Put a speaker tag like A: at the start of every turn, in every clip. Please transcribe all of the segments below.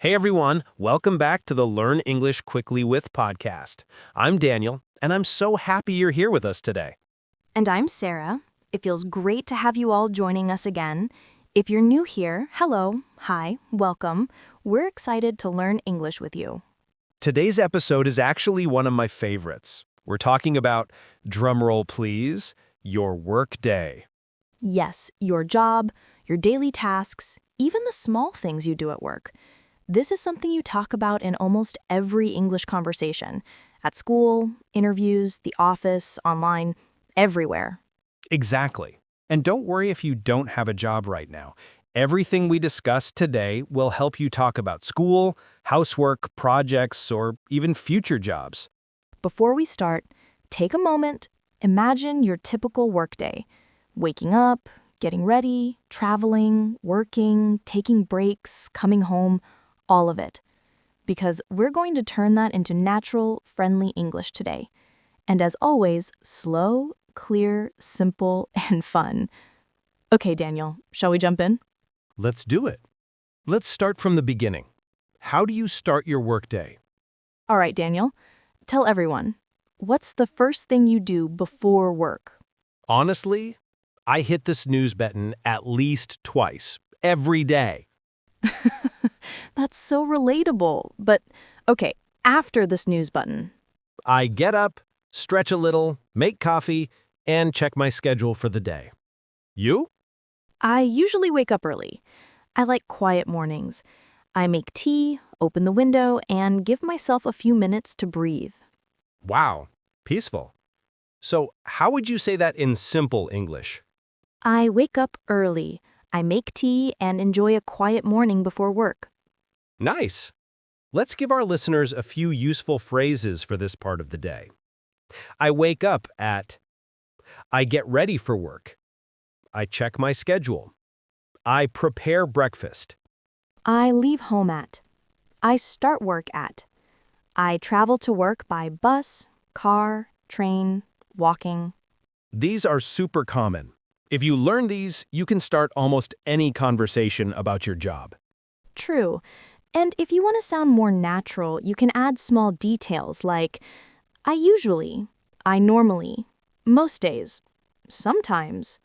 A: Hey everyone, welcome back to the Learn English Quickly With podcast. I'm Daniel, and I'm so happy you're here with us today.
B: And I'm Sarah. It feels great to have you all joining us again. If you're new here, hello, hi, welcome. We're excited to learn English with you.
A: Today's episode is actually one of my favorites. We're talking about, drumroll please, your work day.
B: Yes, your job, your daily tasks, even the small things you do at work. This is something you talk about in almost every English conversation. At school, interviews, the office, online, everywhere.
A: Exactly. And don't worry if you don't have a job right now. Everything we discuss today will help you talk about school, housework, projects, or even future jobs.
B: Before we start, take a moment, imagine your typical workday. Waking up, getting ready, traveling, working, taking breaks, coming home, all of it. Because we're going to turn that into natural, friendly English today. And as always, slow, clear, simple, and fun. Okay, Daniel, shall we jump in?
A: Let's do it. Let's start from the beginning. How do you start your workday?
B: All right, Daniel, tell everyone, what's the first thing you do before work?
A: Honestly, I hit the snooze button at least twice, every day.
B: That's so relatable. But, okay, after the snooze button.
A: I get up, stretch a little, make coffee, and check my schedule for the day. You?
B: I usually wake up early. I like quiet mornings. I make tea, open the window, and give myself a few minutes to breathe.
A: Wow, peaceful. So, how would you say that in simple English?
B: I wake up early. I make tea and enjoy a quiet morning before work.
A: Nice. Let's give our listeners a few useful phrases for this part of the day. I wake up at. I get ready for work. I check my schedule. I prepare breakfast.
B: I leave home at. I start work at. I travel to work by bus, car, train, walking.
A: These are super common. If you learn these, you can start almost any conversation about your job.
B: True. And if you want to sound more natural, you can add small details like, I usually, I normally, most days, sometimes.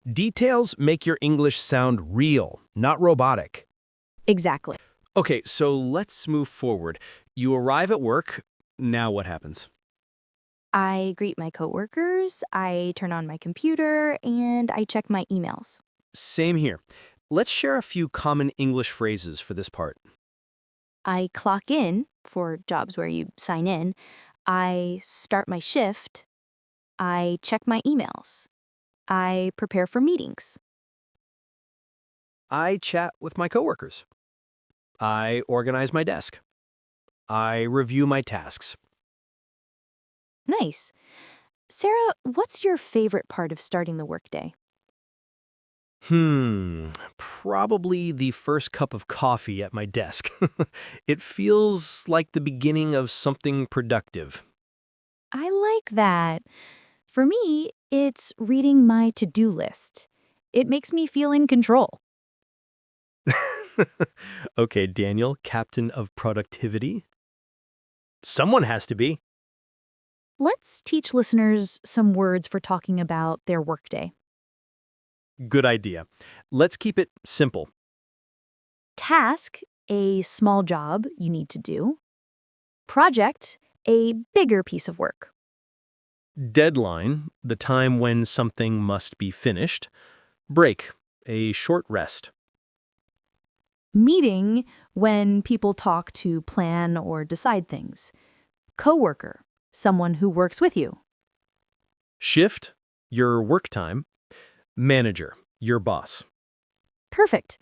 A: Details make your English sound real, not robotic.
B: Exactly.
A: Okay, so let's move forward. You arrive at work. Now what happens?
B: I greet my coworkers, I turn on my computer, and I check my emails.
A: Same here. Let's share a few common English phrases for this part.
B: I clock in for jobs where you sign in. I start my shift. I check my emails. I prepare for meetings.
A: I chat with my coworkers. I organize my desk. I review my tasks.
B: Nice. Sarah, what's your favorite part of starting the workday?
A: Probably the first cup of coffee at my desk. It feels like the beginning of something productive.
B: I like that. For me, it's reading my to-do list. It makes me feel in control.
A: Okay, Daniel, captain of productivity. Someone has to be.
B: Let's teach listeners some words for talking about their workday.
A: Good idea. Let's keep it simple.
B: Task, a small job you need to do. Project, a bigger piece of work.
A: Deadline, the time when something must be finished. Break, a short rest.
B: Meeting, when people talk to plan or decide things. Coworker, someone who works with you.
A: Shift, your work time. Manager, your boss.
B: Perfect.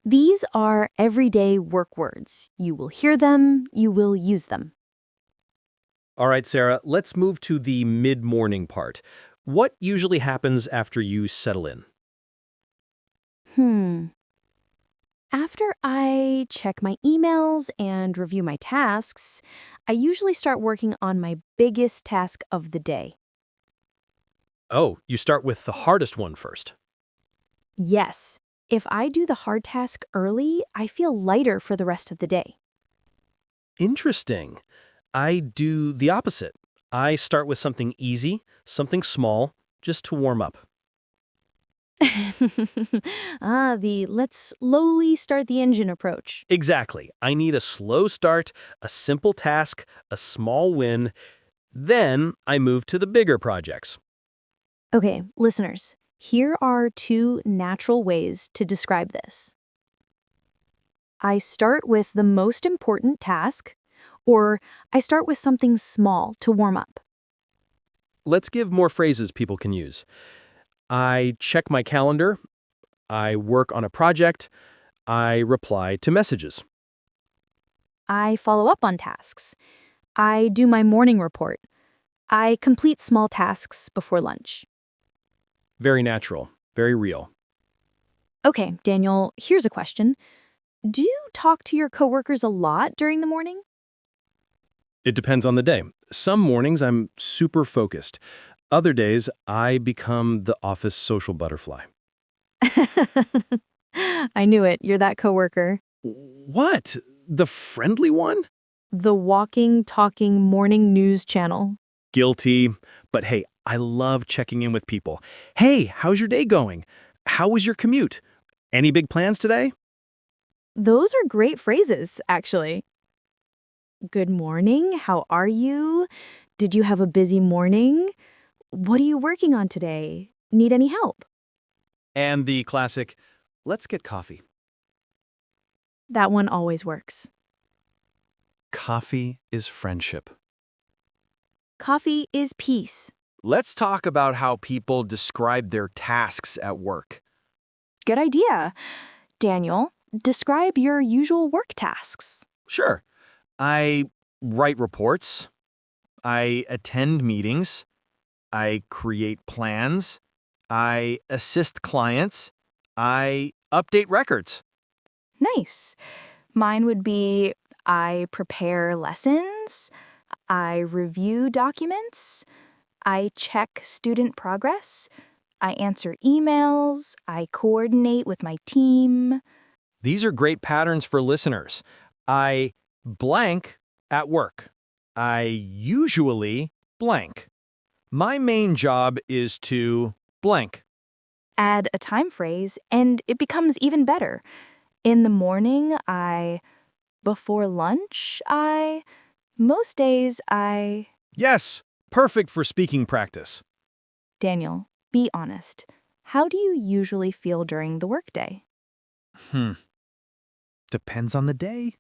B: These are everyday work words. You will hear them, you will use them.
A: All right, Sarah, let's move to the mid-morning part. What usually happens after you settle in?
B: After I check my emails and review my tasks, I usually start working on my biggest task of the day.
A: Oh, you start with the hardest one first.
B: Yes, If I do the hard task early, I feel lighter for the rest of the day.
A: Interesting. I do the opposite. I start with something easy, something small, just to warm up.
B: The let's slowly start the engine approach.
A: Exactly. I need a slow start, a simple task, a small win. Then I move to the bigger projects.
B: Okay, listeners, here are two natural ways to describe this. I start with the most important task, or I start with something small to warm up.
A: Let's give more phrases people can use. I check my calendar. I work on a project. I reply to messages.
B: I follow up on tasks. I do my morning report. I complete small tasks before lunch.
A: Very natural, very real.
B: Okay, Daniel, here's a question. Do you talk to your coworkers a lot during the morning?
A: It depends on the day. Some mornings I'm super focused. Other days I become the office social butterfly.
B: I knew it. You're that coworker.
A: What? The friendly one?
B: The walking, talking morning news channel.
A: Guilty. But hey, I love checking in with people. Hey, how's your day going? How was your commute? Any big plans today?
B: Those are great phrases, actually. Good morning. How are you? Did you have a busy morning? What are you working on today? Need any help?
A: And the classic, let's get coffee.
B: That one always works.
A: Coffee is friendship.
B: Coffee is peace.
A: Let's talk about how people describe their tasks at work.
B: Good idea. Daniel, describe your usual work tasks.
A: Sure. I write reports. I attend meetings. I create plans. I assist clients. I update records.
B: Nice. Mine would be I prepare lessons, I review documents, I check student progress, I answer emails, I coordinate with my team.
A: These are great patterns for listeners. I blank at work. I usually blank. My main job is to blank.
B: Add a time phrase, and it becomes even better. In the morning, before lunch, most days,
A: Yes, perfect for speaking practice.
B: Daniel, be honest. How do you usually feel during the workday?
A: Depends on the day.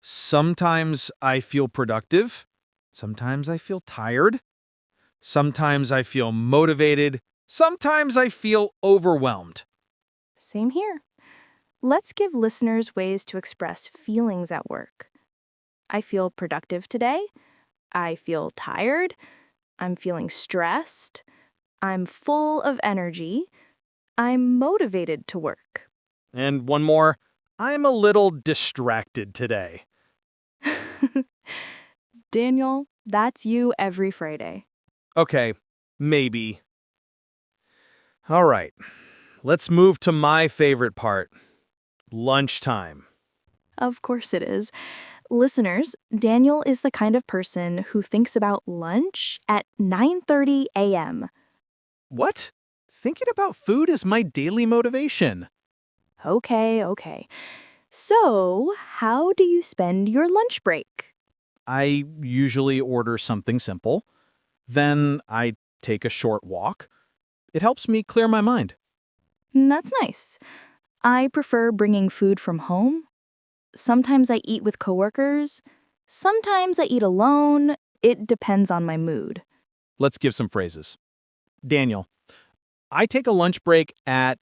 A: Sometimes I feel productive. Sometimes I feel tired. Sometimes I feel motivated. Sometimes I feel overwhelmed.
B: Same here. Let's give listeners ways to express feelings at work. I feel productive today. I feel tired. I'm feeling stressed. I'm full of energy. I'm motivated to work.
A: And one more, I'm a little distracted today.
B: Daniel, that's you every Friday.
A: Okay, maybe. All right, let's move to my favorite part, lunchtime.
B: Of course it is. Listeners, Daniel is the kind of person who thinks about lunch at 9:30 a.m.
A: What? Thinking about food is my daily motivation.
B: Okay. So, how do you spend your lunch break?
A: I usually order something simple. Then I take a short walk. It helps me clear my mind.
B: That's nice. I prefer bringing food from home. Sometimes I eat with coworkers. Sometimes I eat alone. It depends on my mood.
A: Let's give some phrases. Daniel, I take a lunch break at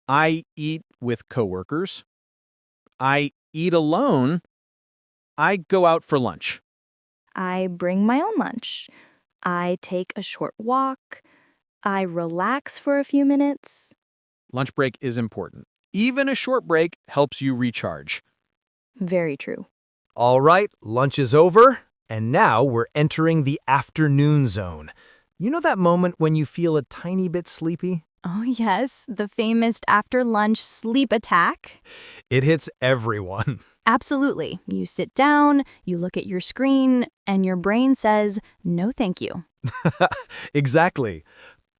A: I eat with coworkers. I eat alone. I go out for lunch.
B: I bring my own lunch. I take a short walk. I relax for a few minutes.
A: Lunch break is important. Even a short break helps you recharge.
B: Very true.
A: All right, lunch is over, and now we're entering the afternoon zone. You know that moment when you feel a tiny bit sleepy?
B: Oh, yes, the famous after lunch sleep attack.
A: It hits everyone.
B: Absolutely. You sit down, you look at your screen, and your brain says, no, thank you.
A: Exactly.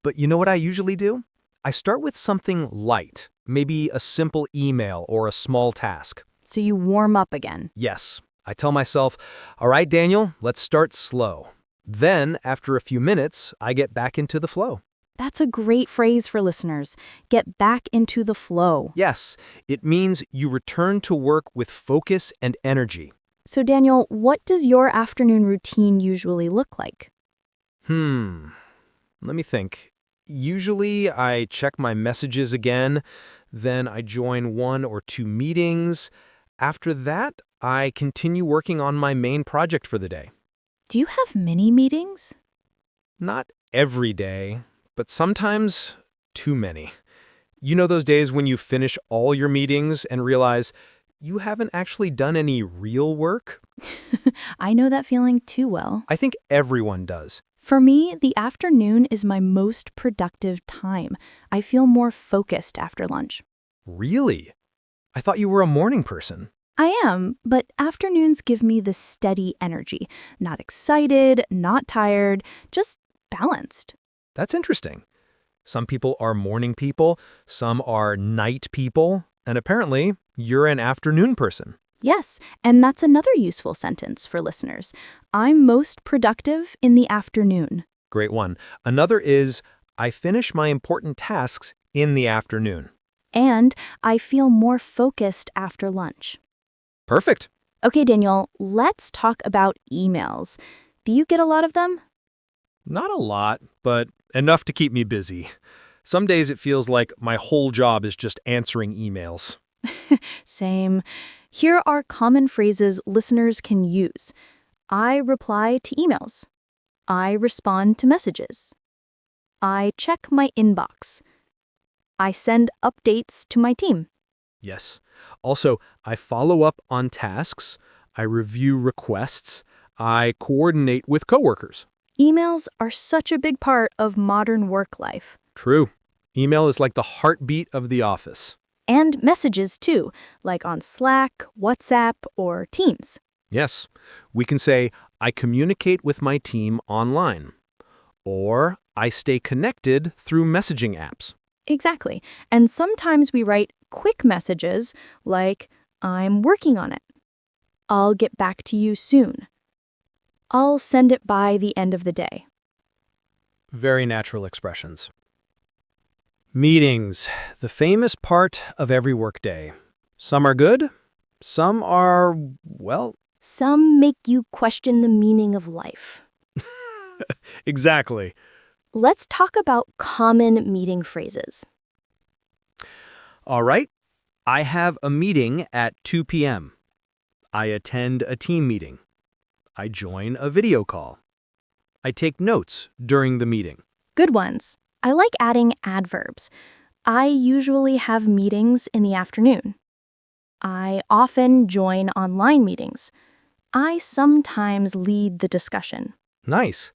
A: But you know what I usually do? I start with something light, maybe a simple email or a small task.
B: So you warm up again.
A: Yes, I tell myself, all right, Daniel, let's start slow. Then, after a few minutes, I get back into the flow.
B: That's a great phrase for listeners. Get back into the flow.
A: Yes, it means you return to work with focus and energy.
B: So, Daniel, what does your afternoon routine usually look like?
A: Let me think. Usually, I check my messages again, then I join one or two meetings. After that, I continue working on my main project for the day.
B: Do you have mini meetings?
A: Not every day, but sometimes too many. You know those days when you finish all your meetings and realize you haven't actually done any real work?
B: I know that feeling too well.
A: I think everyone does.
B: For me, the afternoon is my most productive time. I feel more focused after lunch.
A: Really? I thought you were a morning person.
B: I am, but afternoons give me the steady energy. Not excited, not tired, just balanced.
A: That's interesting. Some people are morning people, some are night people, and apparently you're an afternoon person.
B: Yes, and that's another useful sentence for listeners. I'm most productive in the afternoon.
A: Great one. Another is, I finish my important tasks in the afternoon.
B: And I feel more focused after lunch.
A: Perfect.
B: Okay, Daniel, let's talk about emails. Do you get a lot of them?
A: Not a lot, but enough to keep me busy. Some days it feels like my whole job is just answering emails.
B: Same. Here are common phrases listeners can use. I reply to emails. I respond to messages. I check my inbox. I send updates to my team.
A: Yes. Also, I follow up on tasks, I review requests, I coordinate with coworkers.
B: Emails are such a big part of modern work life.
A: True. Email is like the heartbeat of the office.
B: And messages too, like on Slack, WhatsApp, or Teams.
A: Yes. We can say, I communicate with my team online. Or, I stay connected through messaging apps.
B: Exactly. And sometimes we write quick messages like, I'm working on it. I'll get back to you soon. I'll send it by the end of the day.
A: Very natural expressions. Meetings, the famous part of every workday. Some are good, some are, well,
B: Some make you question the meaning of life.
A: exactly.
B: Let's talk about common meeting phrases.
A: All right, I have a meeting at 2 p.m. I attend a team meeting. I join a video call. I take notes during the meeting.
B: Good ones. I like adding adverbs. I usually have meetings in the afternoon. I often join online meetings. I sometimes lead the discussion.
A: Nice.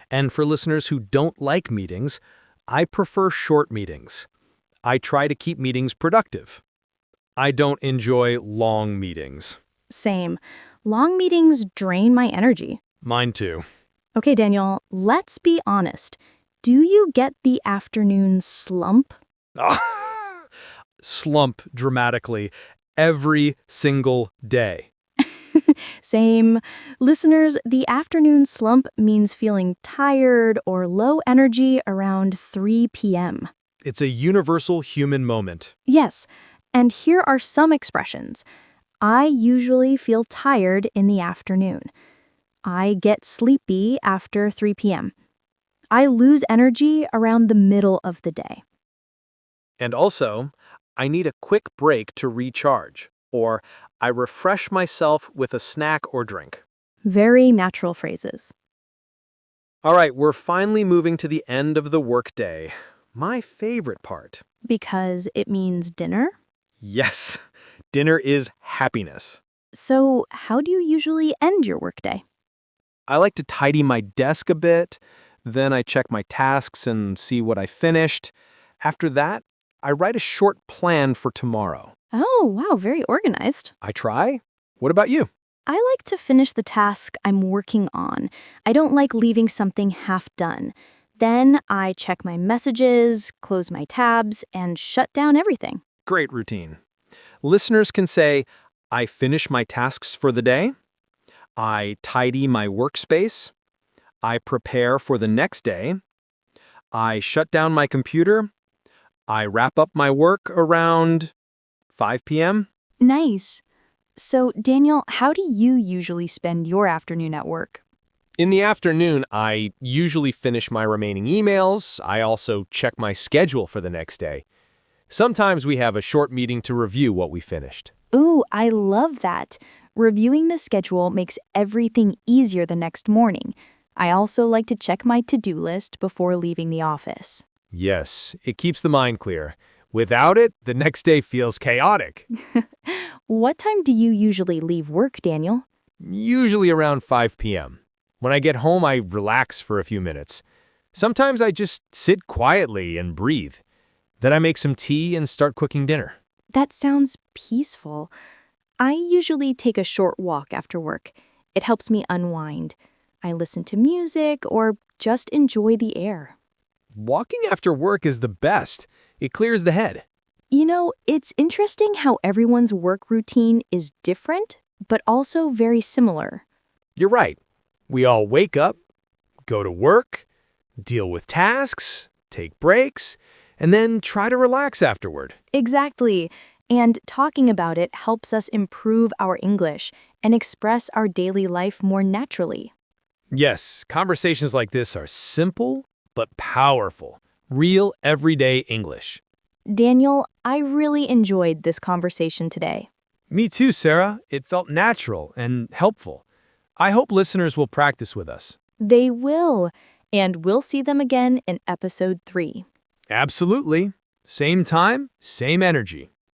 A: And for listeners who don't like meetings, I prefer short meetings. I try to keep meetings productive. I don't enjoy long meetings.
B: Same. Long meetings drain my energy.
A: Mine too.
B: Okay, Daniel, let's be honest. Do you get the afternoon slump?
A: Slump dramatically every single day.
B: Same. Listeners, the afternoon slump means feeling tired or low energy around 3 p.m.
A: It's a universal human moment.
B: Yes, and here are some expressions. I usually feel tired in the afternoon. I get sleepy after 3 p.m. I lose energy around the middle of the day.
A: And also, I need a quick break to recharge, or I refresh myself with a snack or drink.
B: Very natural phrases.
A: All right, we're finally moving to the end of the workday. My favorite part.
B: Because it means dinner?
A: Yes, dinner is happiness.
B: So, how do you usually end your workday?
A: I like to tidy my desk a bit, then I check my tasks and see what I finished. After that, I write a short plan for tomorrow.
B: Oh, wow, very organized.
A: I try. What about you?
B: I like to finish the task I'm working on. I don't like leaving something half done. Then I check my messages, close my tabs, and shut down everything.
A: Great routine. Listeners can say, I finish my tasks for the day. I tidy my workspace. I prepare for the next day. I shut down my computer. I wrap up my work around 5 p.m.
B: Nice. So, Daniel, how do you usually spend your afternoon at work?
A: In the afternoon, I usually finish my remaining emails. I also check my schedule for the next day. Sometimes we have a short meeting to review what we finished.
B: Ooh, I love that. Reviewing the schedule makes everything easier the next morning. I also like to check my to-do list before leaving the office.
A: Yes, it keeps the mind clear. Without it, the next day feels chaotic.
B: What time do you usually leave work, Daniel?
A: Usually around 5 p.m. When I get home, I relax for a few minutes. Sometimes I just sit quietly and breathe. Then I make some tea and start cooking dinner.
B: That sounds peaceful. I usually take a short walk after work. It helps me unwind. I listen to music or just enjoy the air.
A: Walking after work is the best. It clears the head.
B: You know, it's interesting how everyone's work routine is different, but also very similar.
A: You're right. We all wake up, go to work, deal with tasks, take breaks, and then try to relax afterward.
B: Exactly. And talking about it helps us improve our English and express our daily life more naturally.
A: Yes, conversations like this are simple but powerful. Real everyday English.
B: Daniel, I really enjoyed this conversation today.
A: Me too, Sarah. It felt natural and helpful. I hope listeners will practice with us.
B: They will, and we'll see them again in episode 3.
A: Absolutely. Same time, same energy.